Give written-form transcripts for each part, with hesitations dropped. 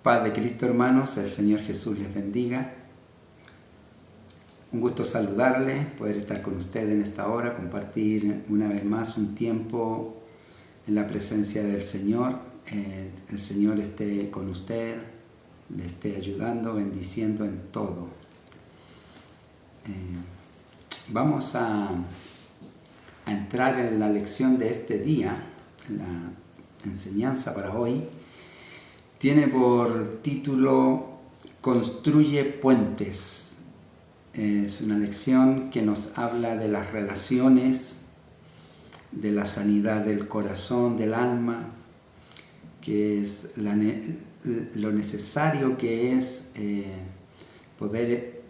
Paz de Cristo, hermanos, el Señor Jesús les bendiga. Un gusto saludarles, poder estar con ustedes en esta hora, compartir una vez más un tiempo en la presencia del Señor. El Señor esté con usted, le esté ayudando, bendiciendo en todo. Vamos a entrar en la lección de este día, la enseñanza para hoy. Tiene por título Construye puentes. Es una lección que nos habla de las relaciones, de la sanidad del corazón, del alma, que es lo necesario que es poder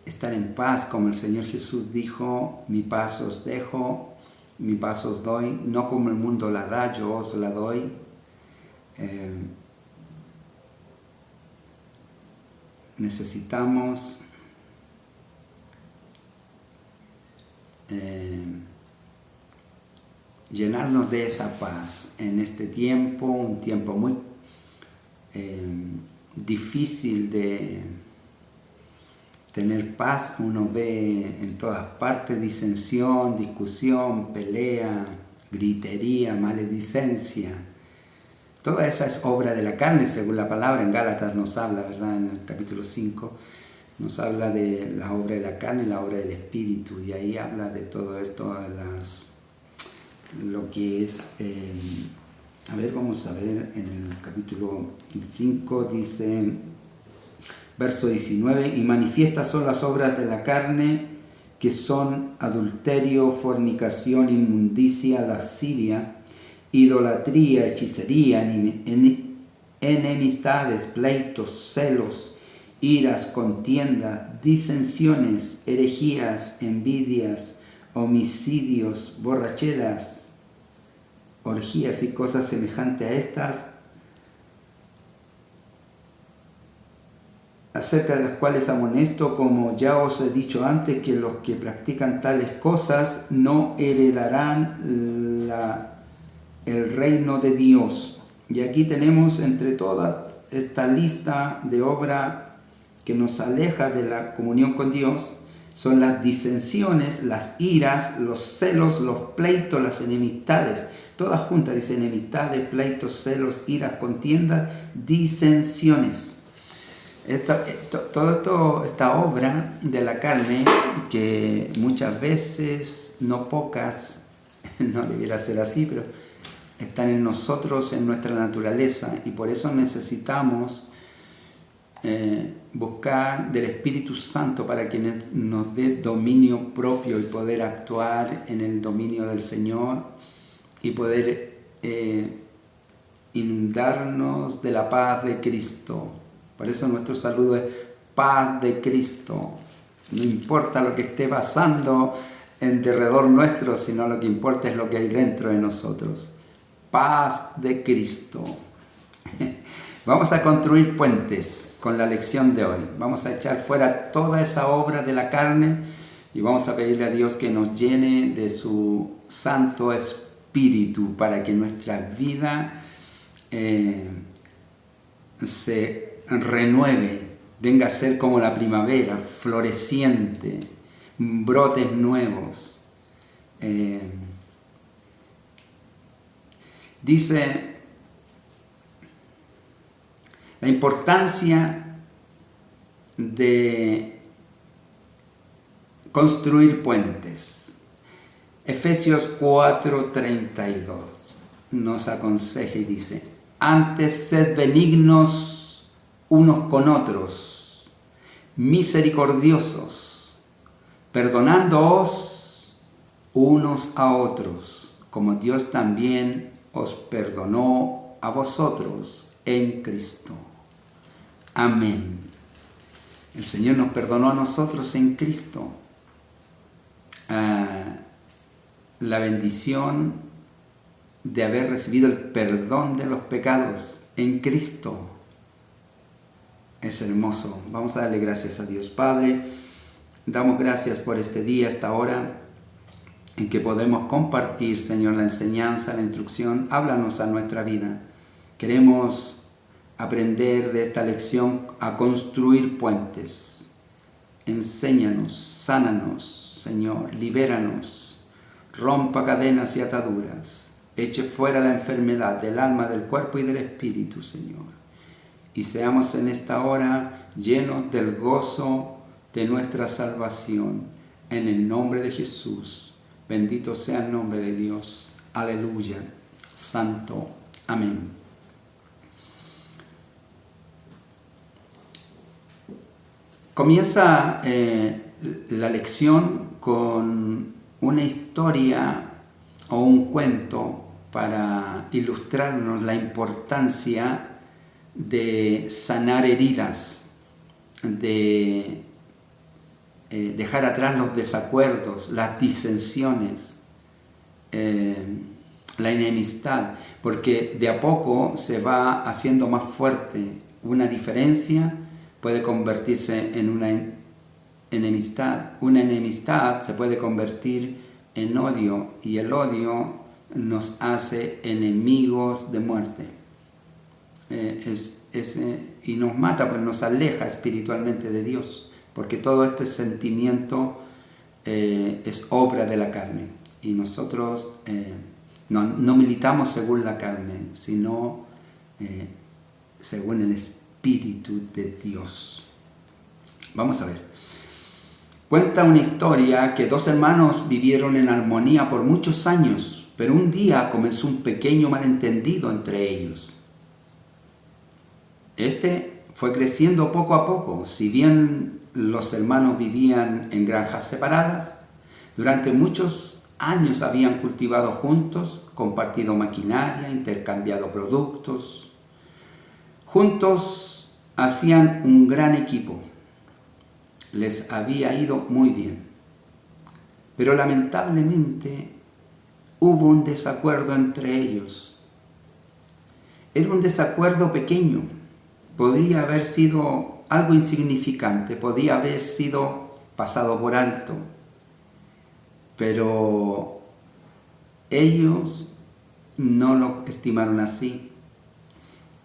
estar en paz, como el Señor Jesús dijo: mi paz os dejo, mi paz os doy, no como el mundo la da, yo os la doy. Necesitamos llenarnos de esa paz en este tiempo, un tiempo muy difícil de tener paz. Uno ve en todas partes disensión, discusión, pelea, gritería, maledicencia. Toda esa es obra de la carne, según la palabra. En Gálatas nos habla, ¿verdad? En el capítulo 5 nos habla de la obra de la carne y la obra del Espíritu. Y ahí habla de todo esto, lo que es... vamos a ver en el capítulo 5, dice, verso 19, y manifiestas son las obras de la carne, que son adulterio, fornicación, inmundicia, lascivia, idolatría, hechicería, enemistades, pleitos, celos, iras, contiendas, disensiones, herejías, envidias, homicidios, borracheras, orgías y cosas semejantes a estas, acerca de las cuales amonesto, como ya os he dicho antes, que los que practican tales cosas no heredarán el reino de Dios. Y aquí tenemos entre toda esta lista de obra que nos aleja de la comunión con Dios, son las disensiones, las iras, los celos, los pleitos, las enemistades. Todas juntas dice: enemistades, pleitos, celos, iras, contiendas, disensiones. Esta obra de la carne, que muchas veces, no pocas, no debiera ser así, pero están en nosotros, en nuestra naturaleza, y por eso necesitamos buscar del Espíritu Santo para que nos dé dominio propio y poder actuar en el dominio del Señor y poder inundarnos de la paz de Cristo. Por eso nuestro saludo es paz de Cristo. No importa lo que esté pasando en derredor nuestro, sino lo que importa es lo que hay dentro de nosotros. Paz de Cristo. Vamos a construir puentes con la lección de hoy. Vamos a echar fuera toda esa obra de la carne y vamos a pedirle a Dios que nos llene de su Santo Espíritu para que nuestra vida se renueve, venga a ser como la primavera, floreciente, brotes nuevos. Dice la importancia de construir puentes. Efesios 4:32 nos aconseja y dice: antes sed benignos unos con otros, misericordiosos, perdonándoos unos a otros, como Dios también os perdonó a vosotros en Cristo. Amén. El Señor nos perdonó a nosotros en Cristo. La bendición de haber recibido el perdón de los pecados en Cristo es hermoso. Vamos a darle gracias a Dios. Padre, damos gracias por este día, esta hora en que podemos compartir, Señor, la enseñanza, la instrucción. Háblanos a nuestra vida. Queremos aprender de esta lección a construir puentes. Enséñanos, sánanos, Señor, libéranos, rompa cadenas y ataduras, eche fuera la enfermedad del alma, del cuerpo y del espíritu, Señor. Y seamos en esta hora llenos del gozo de nuestra salvación. En el nombre de Jesús, bendito sea el nombre de Dios. Aleluya, santo, amén. Comienza la lección con una historia o un cuento para ilustrarnos la importancia de sanar heridas, de dejar atrás los desacuerdos, las disensiones, la enemistad, porque de a poco se va haciendo más fuerte. Una diferencia puede convertirse en una enemistad. Una enemistad se puede convertir en odio, y el nos hace enemigos de muerte. Y nos mata, pues nos aleja espiritualmente de Dios, porque todo este sentimiento es obra de la carne, y nosotros no militamos según la carne, sino según el Espíritu de Dios. Vamos a ver. Cuenta una historia que dos hermanos vivieron en armonía por muchos años, pero un día comenzó un pequeño malentendido entre ellos. Este fue creciendo poco a poco. Si bien los hermanos vivían en granjas separadas, durante muchos años habían cultivado juntos, compartido maquinaria, intercambiado productos. Juntos hacían un gran equipo. Les había ido muy bien. Pero lamentablemente hubo un desacuerdo entre ellos. Era un desacuerdo pequeño. Podía haber sido algo insignificante, podía haber sido pasado por alto. Pero ellos no lo estimaron así.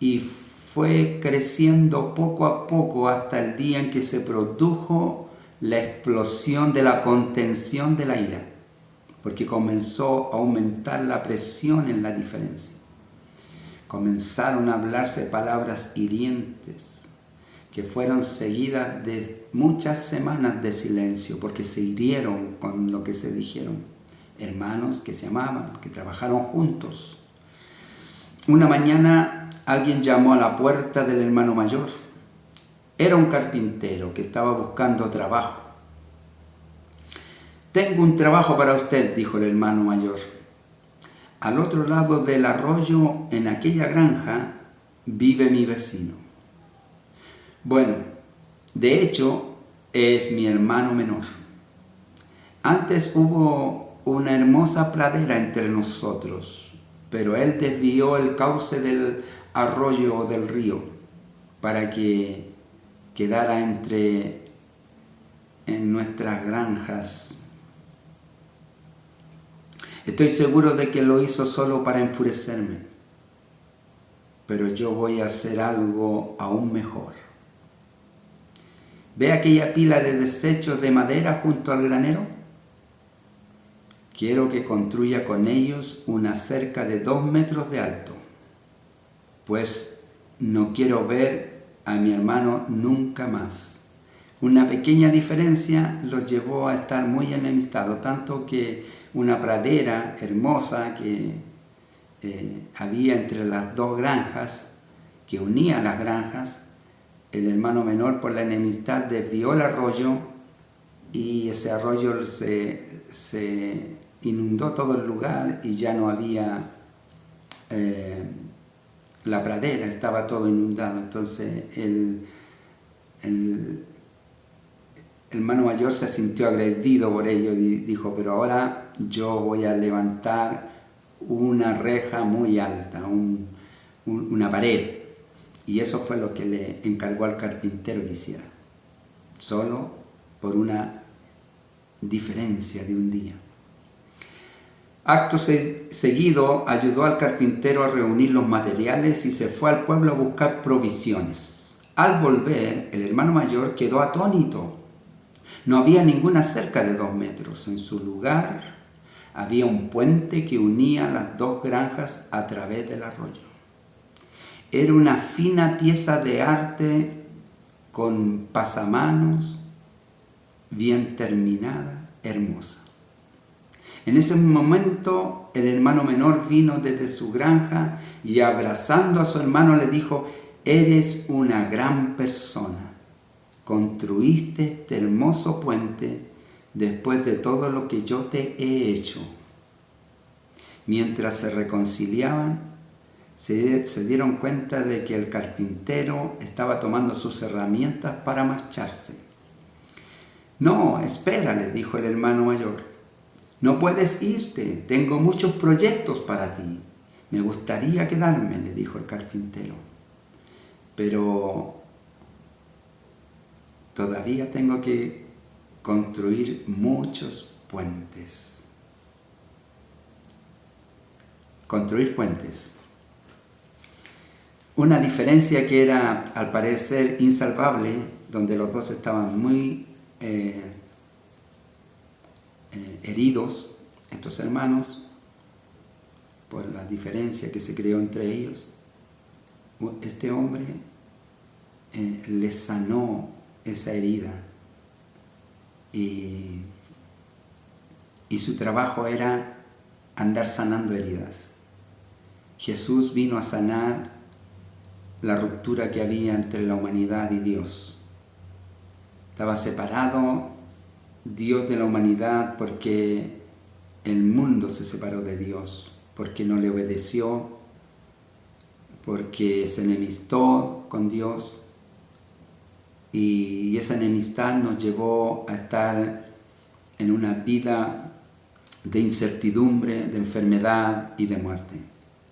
Y fue creciendo poco a poco hasta el día en que se produjo la explosión de la contención de la ira, porque comenzó a aumentar la presión en la diferencia. Comenzaron a hablarse palabras hirientes que fueron seguidas de muchas semanas de silencio, porque se hirieron con lo que se dijeron. Hermanos que se amaban, que trabajaron juntos. Una mañana alguien llamó a la puerta del hermano mayor. Era un carpintero que estaba buscando trabajo. «Tengo un trabajo para usted», dijo el hermano mayor. «Al otro lado del arroyo, en aquella granja, vive mi vecino». «Bueno, de hecho, es mi hermano menor. Antes hubo una hermosa pradera entre nosotros, pero él desvió el cauce del arroyo o del río para que quedara en nuestras granjas. Estoy seguro de que lo hizo solo para enfurecerme, pero yo voy a hacer algo aún mejor. ¿Ve aquella pila de desechos de madera junto al granero? Quiero que construya con ellos una cerca de 2 metros de alto, pues no quiero ver a mi hermano nunca más». Una pequeña diferencia los llevó a estar muy enemistados, tanto que una pradera hermosa que había entre las dos granjas, que unía las granjas, el hermano menor, por la enemistad, desvió el arroyo, y ese arroyo se inundó todo el lugar y ya no había la pradera, estaba todo inundado. Entonces el hermano mayor se sintió agredido por ello y dijo: «Pero ahora yo voy a levantar una reja muy alta, una pared». Y eso fue lo que le encargó al carpintero que hiciera, solo por una diferencia de un día. Acto seguido ayudó al carpintero a reunir los materiales y se fue al pueblo a buscar provisiones. Al volver, el hermano mayor quedó atónito. No había ninguna cerca de 2 metros. En su lugar había un puente que unía las dos granjas a través del arroyo. Era una fina pieza de arte con pasamanos, bien terminada, hermosa. En ese momento el hermano menor vino desde su granja y abrazando a su hermano le dijo: «Eres una gran persona. Construiste este hermoso puente después de todo lo que yo te he hecho». Mientras se reconciliaban, se dieron cuenta de que el carpintero estaba tomando sus herramientas para marcharse. «No, espera», le dijo el hermano mayor. «No puedes irte, tengo muchos proyectos para ti. Me gustaría quedarme», le dijo el carpintero. «Pero todavía tengo que construir muchos puentes». Construir puentes. Una diferencia que era, al parecer, insalvable, donde los dos estaban muy heridos, estos hermanos, por la diferencia que se creó entre ellos. Este hombre les sanó esa herida y su trabajo era andar sanando heridas. Jesús vino a sanar la ruptura que había entre la humanidad y Dios. Estaba separado Dios de la humanidad porque el mundo se separó de Dios, porque no le obedeció, porque se enemistó con Dios, y esa enemistad nos llevó a estar en una vida de incertidumbre, de enfermedad y de muerte.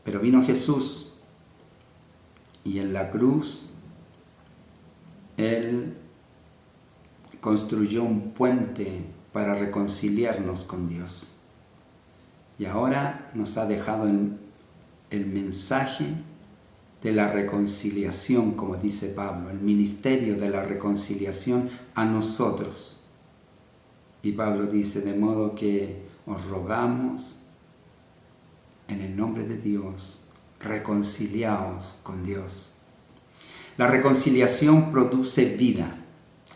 Pero vino Jesús y en la cruz Él construyó un puente para reconciliarnos con Dios. Y ahora nos ha dejado el mensaje de la reconciliación, como dice Pablo, el ministerio de la reconciliación a nosotros. Y Pablo dice: «De modo que os rogamos en el nombre de Dios, reconciliaos con Dios». La reconciliación produce vida.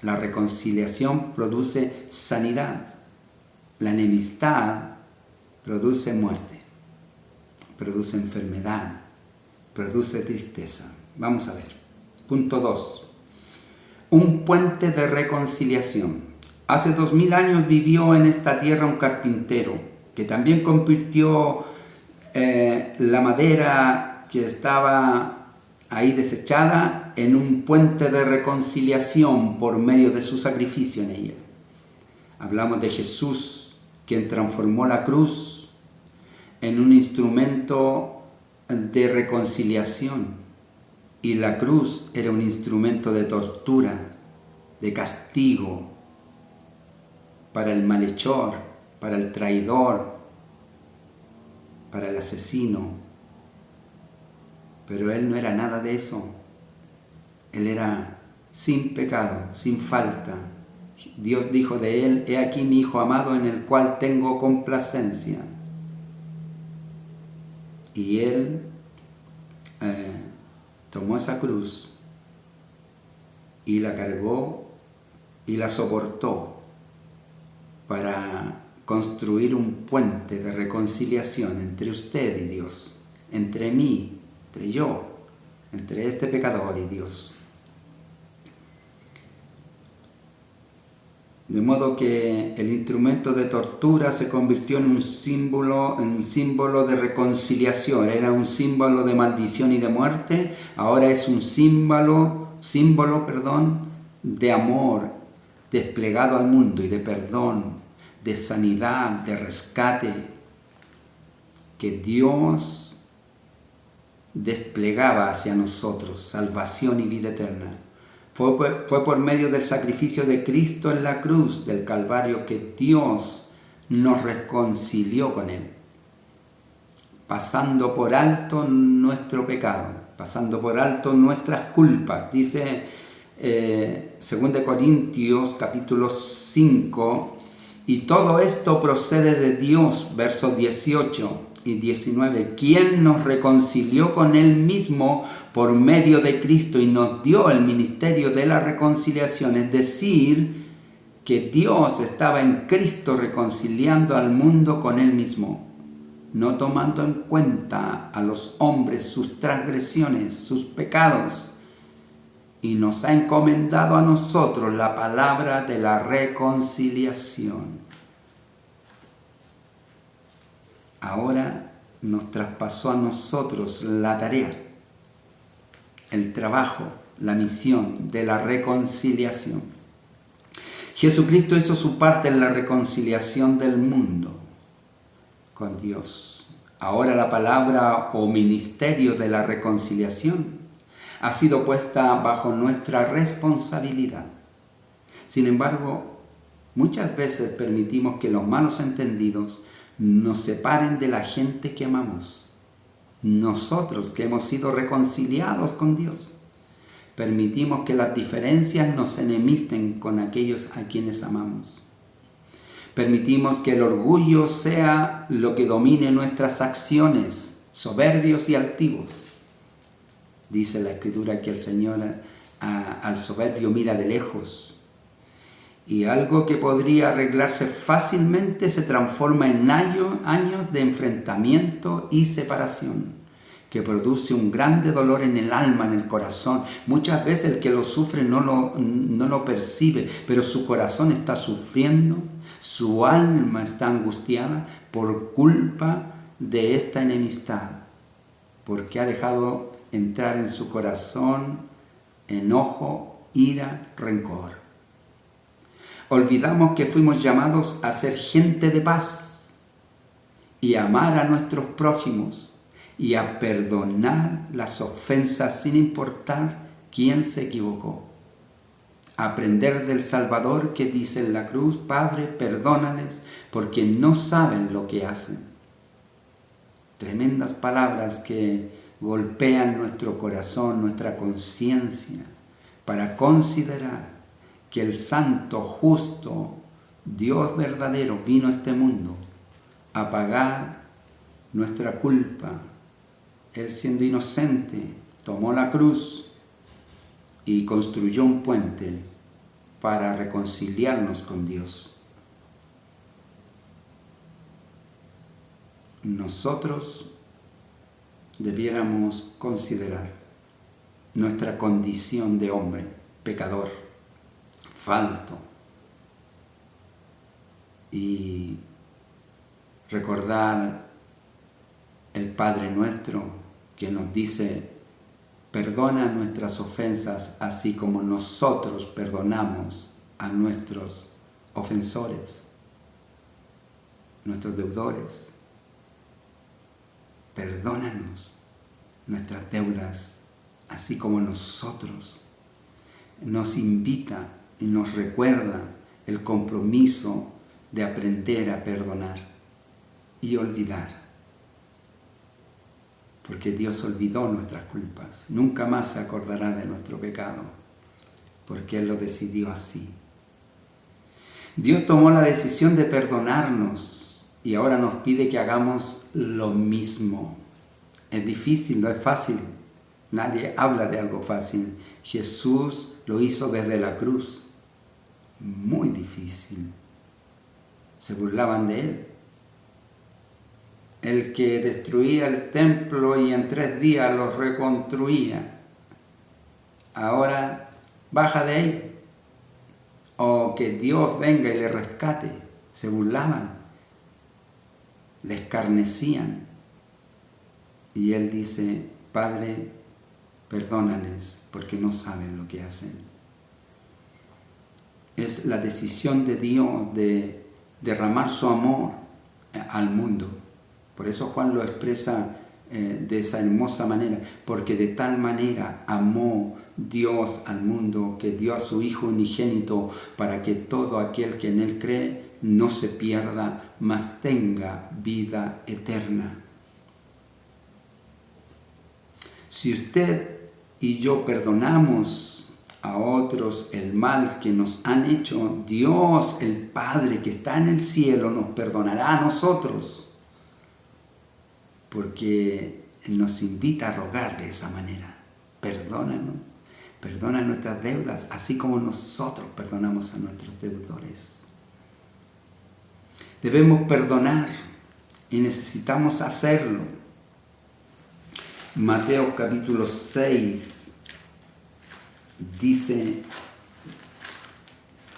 La reconciliación produce sanidad. La enemistad produce muerte, produce enfermedad, produce tristeza. Vamos a ver. Punto 2. Un puente de reconciliación. Hace 2000 años vivió en esta tierra un carpintero que también convirtió la madera que estaba ahí desechada en un puente de reconciliación por medio de su sacrificio en ella. Hablamos de Jesús, quien transformó la cruz en un instrumento de reconciliación, y la cruz era un instrumento de tortura, de castigo para el malhechor, para el traidor, para el asesino. Pero Él no era nada de eso. Él era sin pecado, sin falta. Dios dijo de Él: «He aquí mi Hijo amado en el cual tengo complacencia». Y Él tomó esa cruz y la cargó y la soportó para construir un puente de reconciliación entre usted y Dios, entre mí, entre yo, entre este pecador y Dios. De modo que el instrumento de tortura se convirtió en un símbolo de reconciliación. Era un símbolo de maldición y de muerte. Ahora es un símbolo, de amor desplegado al mundo y de perdón, de sanidad, de rescate, que Dios desplegaba hacia nosotros, salvación y vida eterna. Fue por medio del sacrificio de Cristo en la cruz del Calvario que Dios nos reconcilió con Él. pasando por alto nuestro pecado, pasando por alto nuestras culpas. Dice 2 Corintios capítulo 5, y todo esto procede de Dios, versos 18 y 19, quien nos reconcilió con Él mismo por medio de Cristo y nos dio el ministerio de la reconciliación, es decir, que Dios estaba en Cristo reconciliando al mundo con Él mismo, no tomando en cuenta a los hombres sus transgresiones, sus pecados, y nos ha encomendado a nosotros la palabra de la reconciliación. Ahora nos traspasó a nosotros la tarea, el trabajo, la misión de la reconciliación. Jesucristo hizo su parte en la reconciliación del mundo con Dios. Ahora la palabra o ministerio de la reconciliación ha sido puesta bajo nuestra responsabilidad. Sin embargo, muchas veces permitimos que los malos entendidos nos separen de la gente que amamos. Nosotros que hemos sido reconciliados con Dios, permitimos que las diferencias nos enemisten con aquellos a quienes amamos. Permitimos que el orgullo sea lo que domine nuestras acciones, soberbios y altivos. Dice la Escritura que el Señor al soberbio mira de lejos. Y algo que podría arreglarse fácilmente se transforma en años de enfrentamiento y separación, que produce un grande dolor en el alma, en el corazón. Muchas veces el que lo sufre no lo percibe, pero su corazón está sufriendo, su alma está angustiada por culpa de esta enemistad, porque ha dejado entrar en su corazón enojo, ira, rencor. Olvidamos que fuimos llamados a ser gente de paz y a amar a nuestros prójimos y a perdonar las ofensas sin importar quién se equivocó. Aprender del Salvador que dice en la cruz: Padre, perdónales porque no saben lo que hacen. Tremendas palabras que golpean nuestro corazón, nuestra conciencia, para considerar que el santo, justo, Dios verdadero vino a este mundo a pagar nuestra culpa. Él, siendo inocente, tomó la cruz y construyó un puente para reconciliarnos con Dios. Nosotros debiéramos considerar nuestra condición de hombre, pecador, falto, y recordar el Padre nuestro que nos dice: perdona nuestras ofensas así como nosotros perdonamos a nuestros ofensores, nuestros deudores. Perdónanos nuestras deudas, así como nosotros. Nos invita y nos recuerda el compromiso de aprender a perdonar y olvidar. Porque Dios olvidó nuestras culpas. Nunca más se acordará de nuestro pecado, porque Él lo decidió así. Dios tomó la decisión de perdonarnos y ahora nos pide que hagamos lo mismo. Es difícil, no es fácil. Nadie habla de algo fácil. Jesús lo hizo desde la cruz. Muy difícil. Se burlaban de Él. El que destruía el templo y en 3 días lo reconstruía. Ahora baja de ahí. O que Dios venga y le rescate. Se burlaban. Le escarnecían. Y Él dice: Padre, perdónales porque no saben lo que hacen. Es la decisión de Dios de derramar su amor al mundo. Por eso Juan lo expresa de esa hermosa manera, porque de tal manera amó Dios al mundo que dio a su Hijo unigénito para que todo aquel que en Él cree no se pierda, mas tenga vida eterna. si usted y yo perdonamos a otros el mal que nos han hecho, Dios, el Padre que está en el cielo, nos perdonará a nosotros, porque Él nos invita a rogar de esa manera. Perdónanos, perdona nuestras deudas, así como nosotros perdonamos a nuestros deudores. Debemos perdonar y necesitamos hacerlo. Mateo capítulo 6 dice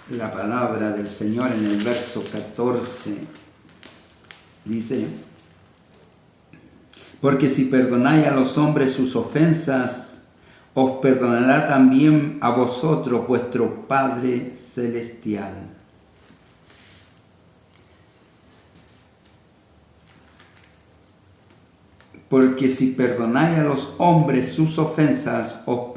la palabra del Señor en el verso 14. Dice: porque si perdonáis a los hombres sus ofensas, os perdonará también a vosotros vuestro Padre Celestial. Porque si perdonáis a los hombres sus ofensas, os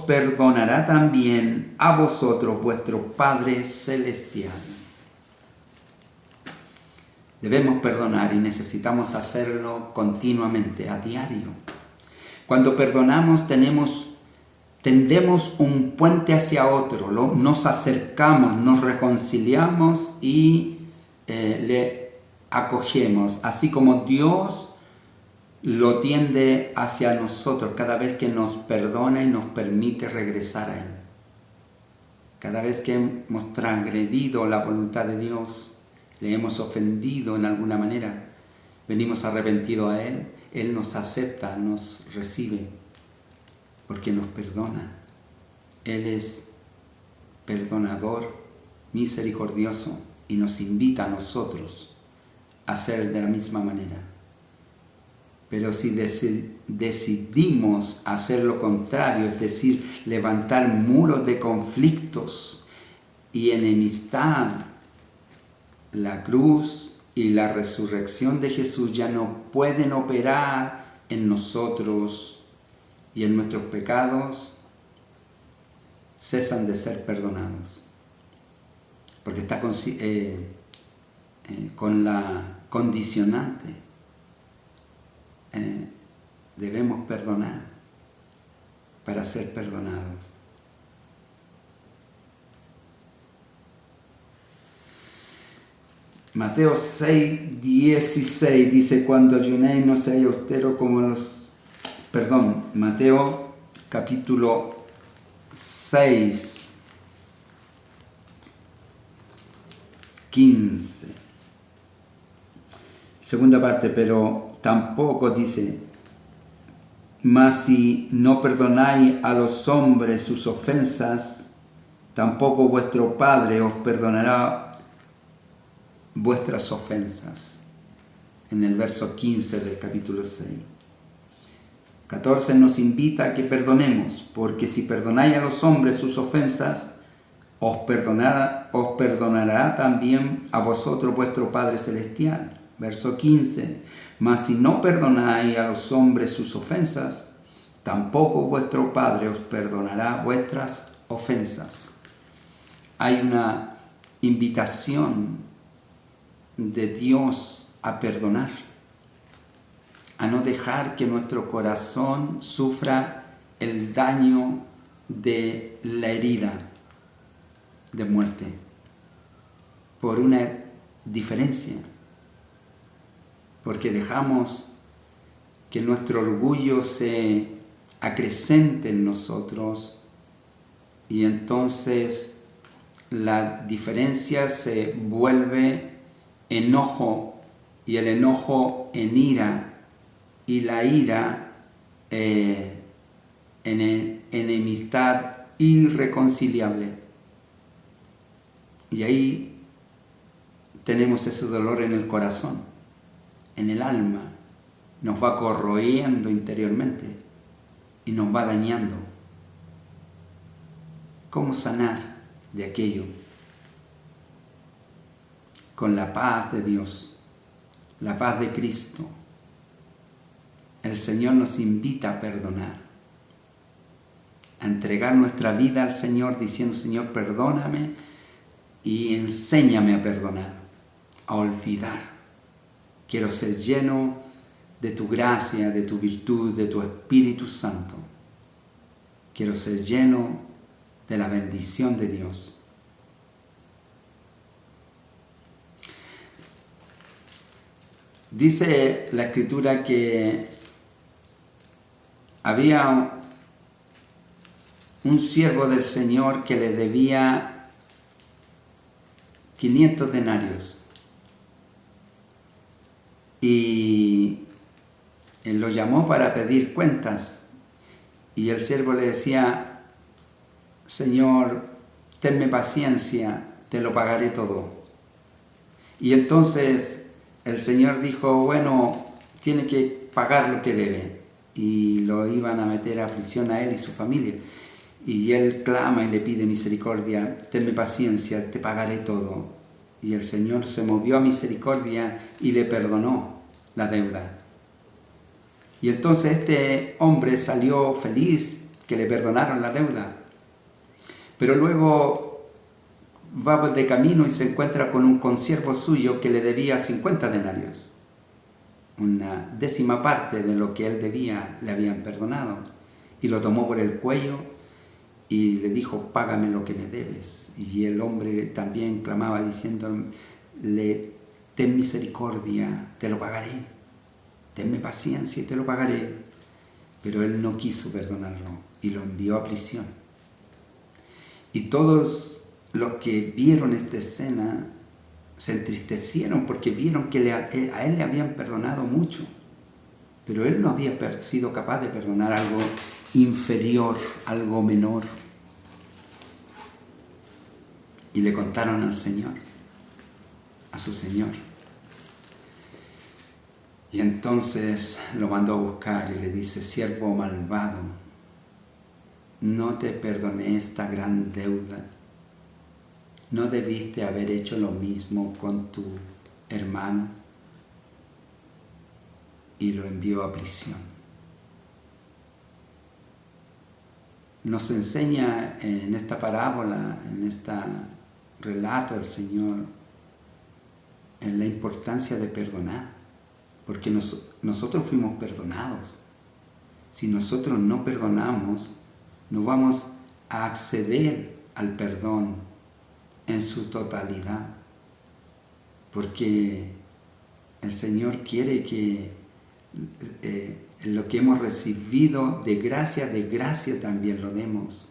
perdonará también a vosotros vuestro Padre Celestial. Debemos perdonar y necesitamos hacerlo continuamente, a diario. Cuando perdonamos tendemos un puente hacia otro, nos acercamos, nos reconciliamos y le acogemos, así como Dios lo tiende hacia nosotros cada vez que nos perdona y nos permite regresar a Él. Cada vez que hemos transgredido la voluntad de Dios, le hemos ofendido en alguna manera, venimos arrepentidos a Él, Él nos acepta, nos recibe, porque nos perdona. Él es perdonador, misericordioso, y nos invita a nosotros a ser de la misma manera. Pero si decidimos hacer lo contrario, es decir, levantar muros de conflictos y enemistad, la cruz y la resurrección de Jesús ya no pueden operar en nosotros, y en nuestros pecados cesan de ser perdonados. Porque está con la condicionante. Debemos perdonar para ser perdonados. Mateo 6:16 dice: cuando ayunéis no seáis austeros como Mateo capítulo 6, 15. Segunda parte: pero tampoco dice, mas si no perdonáis a los hombres sus ofensas, tampoco vuestro Padre os perdonará vuestras ofensas. En el verso 15 del capítulo 6. 14 nos invita a que perdonemos, porque si perdonáis a los hombres sus ofensas, os perdonará también a vosotros vuestro Padre Celestial. Verso 15. Mas si no perdonáis a los hombres sus ofensas, tampoco vuestro Padre os perdonará vuestras ofensas. Hay una invitación de Dios a perdonar, a no dejar que nuestro corazón sufra el daño de la herida de muerte por una diferencia, porque dejamos que nuestro orgullo se acrecente en nosotros, y entonces la diferencia se vuelve enojo, y el enojo en ira, y la ira en enemistad irreconciliable. Y ahí tenemos ese dolor en el corazón, en el alma, nos va corroyendo interiormente y nos va dañando. ¿Cómo sanar de aquello? Con la paz de Dios, la paz de Cristo. El Señor nos invita a perdonar, a entregar nuestra vida al Señor diciendo: Señor, perdóname y enséñame a perdonar, a olvidar. Quiero ser lleno de tu gracia, de tu virtud, de tu Espíritu Santo. Quiero ser lleno de la bendición de Dios. Dice la Escritura que había un siervo del Señor que le debía 500 denarios. Y él lo llamó para pedir cuentas. Y el siervo le decía: Señor, tenme paciencia, te lo pagaré todo. Y entonces el Señor dijo: bueno, tiene que pagar lo que debe. Y lo iban a meter a prisión a él y su familia. Y él clama y le pide misericordia: tenme paciencia, te pagaré todo. Y el Señor se movió a misericordia y le perdonó la deuda. Y entonces este hombre salió feliz que le perdonaron la deuda. Pero luego va de camino y se encuentra con un consiervo suyo que le debía 50 denarios. Una décima parte de lo que él debía le habían perdonado. Y lo tomó por el cuello y le dijo: págame lo que me debes. Y el hombre también clamaba diciéndole: ten misericordia, te lo pagaré. Tenme paciencia y te lo pagaré. Pero él no quiso perdonarlo y lo envió a prisión. Y todos los que vieron esta escena se entristecieron porque vieron que a él le habían perdonado mucho. Pero él no había sido capaz de perdonar algo inferior, algo menor. Y le contaron al Señor, a su Señor. Y entonces lo mandó a buscar y le dice: siervo malvado, no te perdoné esta gran deuda. ¿No debiste haber hecho lo mismo con tu hermano? Y lo envió a prisión. Nos enseña en esta parábola, en este relato del Señor, en la importancia de perdonar. Porque nosotros fuimos perdonados. Si nosotros no perdonamos, no vamos a acceder al perdón en su totalidad. Porque el Señor quiere que lo que hemos recibido de gracia también lo demos.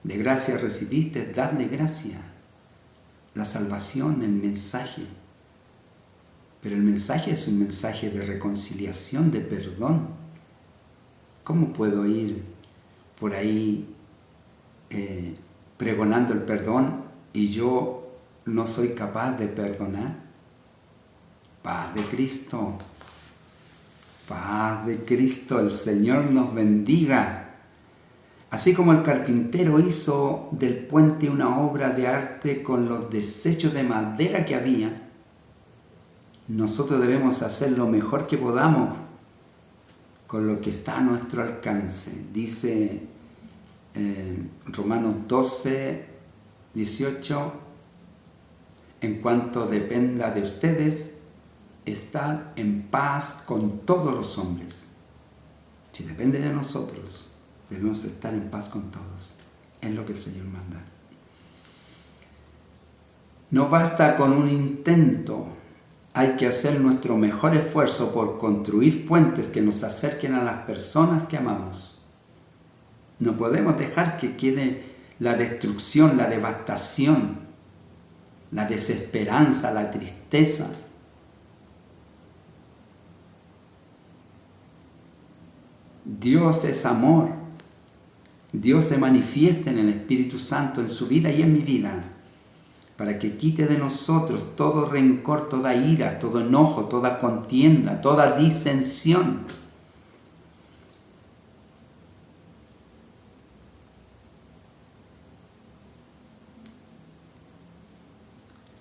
De gracia recibiste, dad de gracia. La salvación, el mensaje. Pero el mensaje es un mensaje de reconciliación, de perdón. ¿Cómo puedo ir por ahí pregonando el perdón y yo no soy capaz de perdonar? Paz de Cristo. Paz de Cristo. El Señor nos bendiga. Así como el carpintero hizo del puente una obra de arte con los desechos de madera que había, nosotros debemos hacer lo mejor que podamos con lo que está a nuestro alcance. Dice Romanos 12, 18, en cuanto dependa de ustedes, estad en paz con todos los hombres. Si depende de nosotros, debemos estar en paz con todos. Es lo que el Señor manda. No basta con un intento. Hay que hacer nuestro mejor esfuerzo por construir puentes que nos acerquen a las personas que amamos. No podemos dejar que quede la destrucción, la devastación, la desesperanza, la tristeza. Dios es amor. Dios se manifiesta en el Espíritu Santo en su vida y en mi vida, para que quite de nosotros todo rencor, toda ira, todo enojo, toda contienda, toda disensión.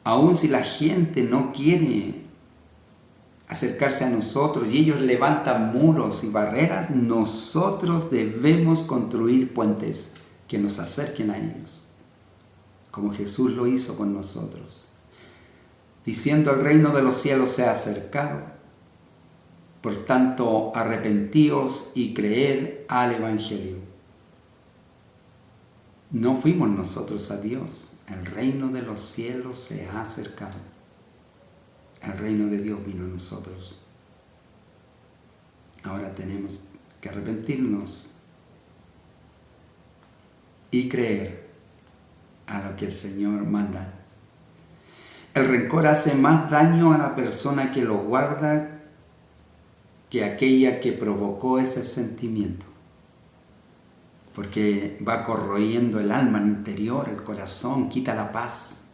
Aun si la gente no quiere acercarse a nosotros y ellos levantan muros y barreras, nosotros debemos construir puentes que nos acerquen a ellos, como Jesús lo hizo con nosotros. diciendo: el reino de los cielos se ha acercado. Por tanto, arrepentíos y creed al Evangelio. No fuimos nosotros a Dios. El reino de los cielos se ha acercado. El reino de Dios vino a nosotros. Ahora tenemos que arrepentirnos y creer a lo que el Señor manda. El rencor hace más daño a la persona que lo guarda que aquella que provocó ese sentimiento, porque va corroyendo el alma, el interior, el corazón, quita la paz,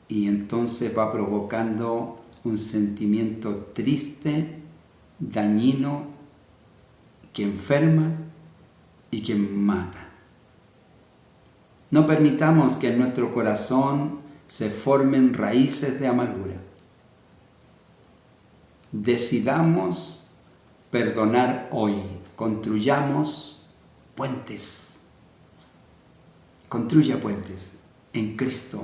y entonces va provocando un sentimiento triste, dañino, que enferma y que mata. No permitamos que en nuestro corazón se formen raíces de amargura. Decidamos perdonar hoy. Construyamos puentes. Construya puentes en Cristo.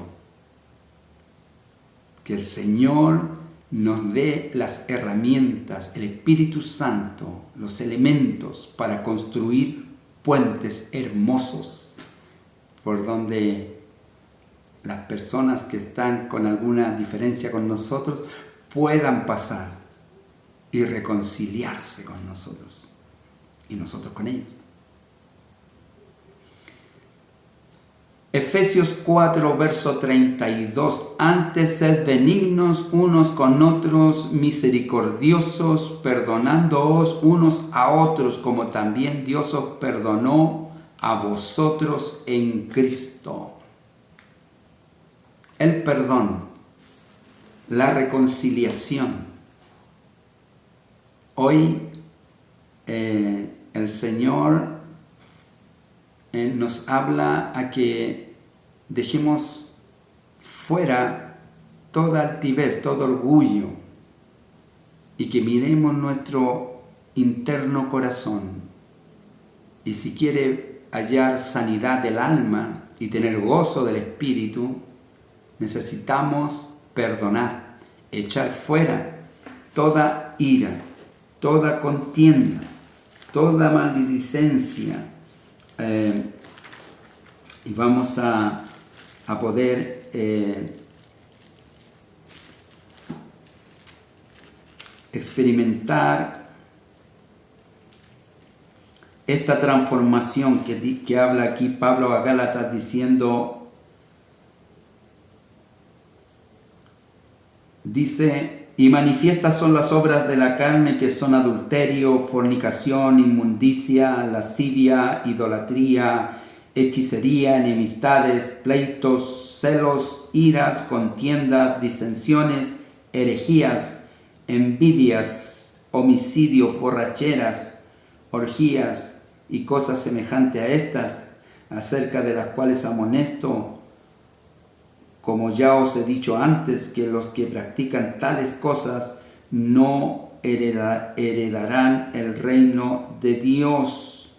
Que el Señor nos dé las herramientas, el Espíritu Santo, los elementos para construir puentes hermosos por donde las personas que están con alguna diferencia con nosotros puedan pasar y reconciliarse con nosotros y nosotros con ellos. Efesios 4, verso 32. Antes sed benignos unos con otros, misericordiosos, perdonándoos unos a otros, como también Dios os perdonó a vosotros en Cristo. El perdón, la reconciliación. Hoy el Señor nos habla a que dejemos fuera toda altivez, todo orgullo, y que miremos nuestro interno corazón. Y si quiere hallar sanidad del alma y tener gozo del espíritu, necesitamos perdonar, echar fuera toda ira, toda contienda, toda maledicencia, y vamos a poder experimentar esta transformación que habla aquí Pablo a Gálatas, diciendo, dice: y manifiestas son las obras de la carne, que son adulterio, fornicación, inmundicia, lascivia, idolatría, hechicería, enemistades, pleitos, celos, iras, contiendas, disensiones, herejías, envidias, homicidios, borracheras, orgías y cosas semejantes a estas, acerca de las cuales amonesto, como ya os he dicho antes, que los que practican tales cosas no heredarán el reino de Dios.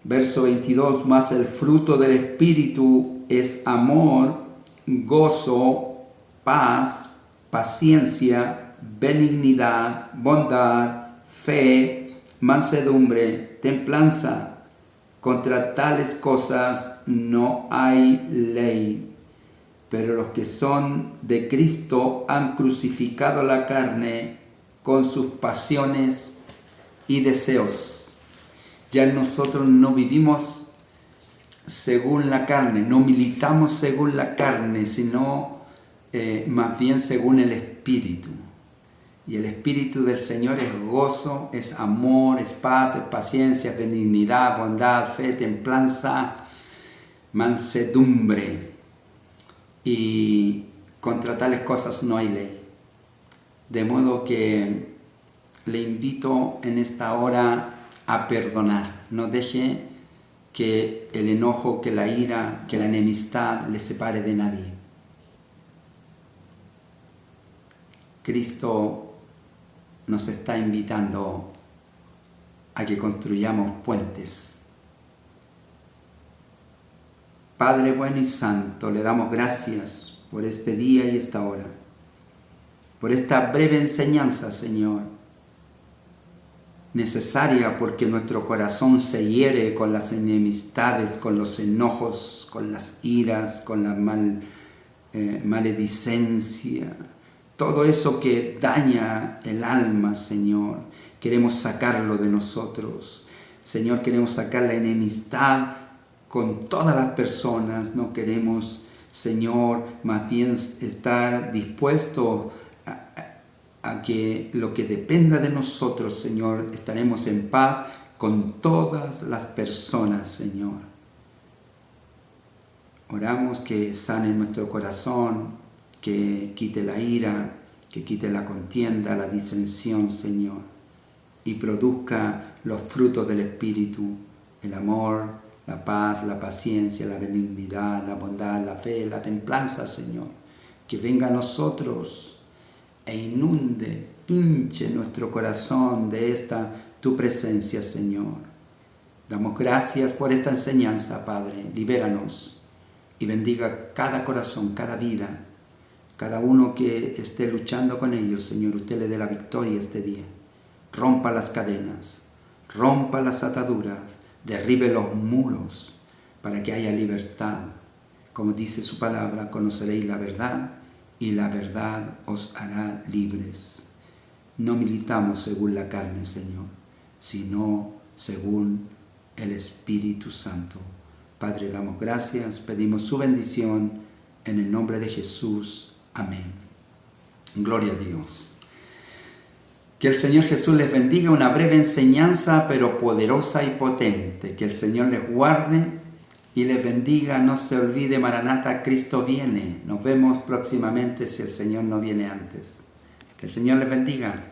Verso 22, mas el fruto del Espíritu es amor, gozo, paz, paciencia, benignidad, bondad, fe, mansedumbre, templanza. Contra tales cosas no hay ley. Pero los que son de Cristo han crucificado la carne con sus pasiones y deseos. Ya nosotros no vivimos según la carne, no militamos según la carne, sino más bien según el Espíritu. Y el Espíritu del Señor es gozo, es amor, es paz, es paciencia, es benignidad, bondad, fe, templanza, mansedumbre. Y contra tales cosas no hay ley. De modo que le invito en esta hora a perdonar. No deje que el enojo, que la ira, que la enemistad le separe de nadie. Cristo nos está invitando a que construyamos puentes Padre bueno y santo, le damos gracias por este día y esta hora, por esta breve enseñanza, Señor, necesaria porque nuestro corazón se hiere con las enemistades, con los enojos, con las iras, con la maledicencia, todo eso que daña el alma, Señor. Queremos sacarlo de nosotros. Señor, queremos sacar la enemistad con todas las personas. No queremos, Señor, más bien estar dispuestos a que lo que dependa de nosotros, Señor, estaremos en paz con todas las personas, Señor. Oramos que sane nuestro corazón, que quite la ira, que quite la contienda, la disensión, Señor, y produzca los frutos del Espíritu, el amor, la paz, la paciencia, la benignidad, la bondad, la fe, la templanza, Señor. Que venga a nosotros e inunde, hinche nuestro corazón de esta tu presencia, Señor. Damos gracias por esta enseñanza, Padre. Libéranos y bendiga cada corazón, cada vida, cada uno que esté luchando con ellos, Señor. Usted le dé la victoria este día. Rompa las cadenas, rompa las ataduras, derribe los muros para que haya libertad. Como dice su palabra, conoceréis la verdad y la verdad os hará libres. No militamos según la carne, Señor, sino según el Espíritu Santo. Padre, damos gracias, pedimos su bendición en el nombre de Jesús. Amén. Gloria a Dios. Que el Señor Jesús les bendiga, una breve enseñanza, pero poderosa y potente. Que el Señor les guarde y les bendiga. No se olvide, Maranata, Cristo viene. Nos vemos próximamente si el Señor no viene antes. Que el Señor les bendiga.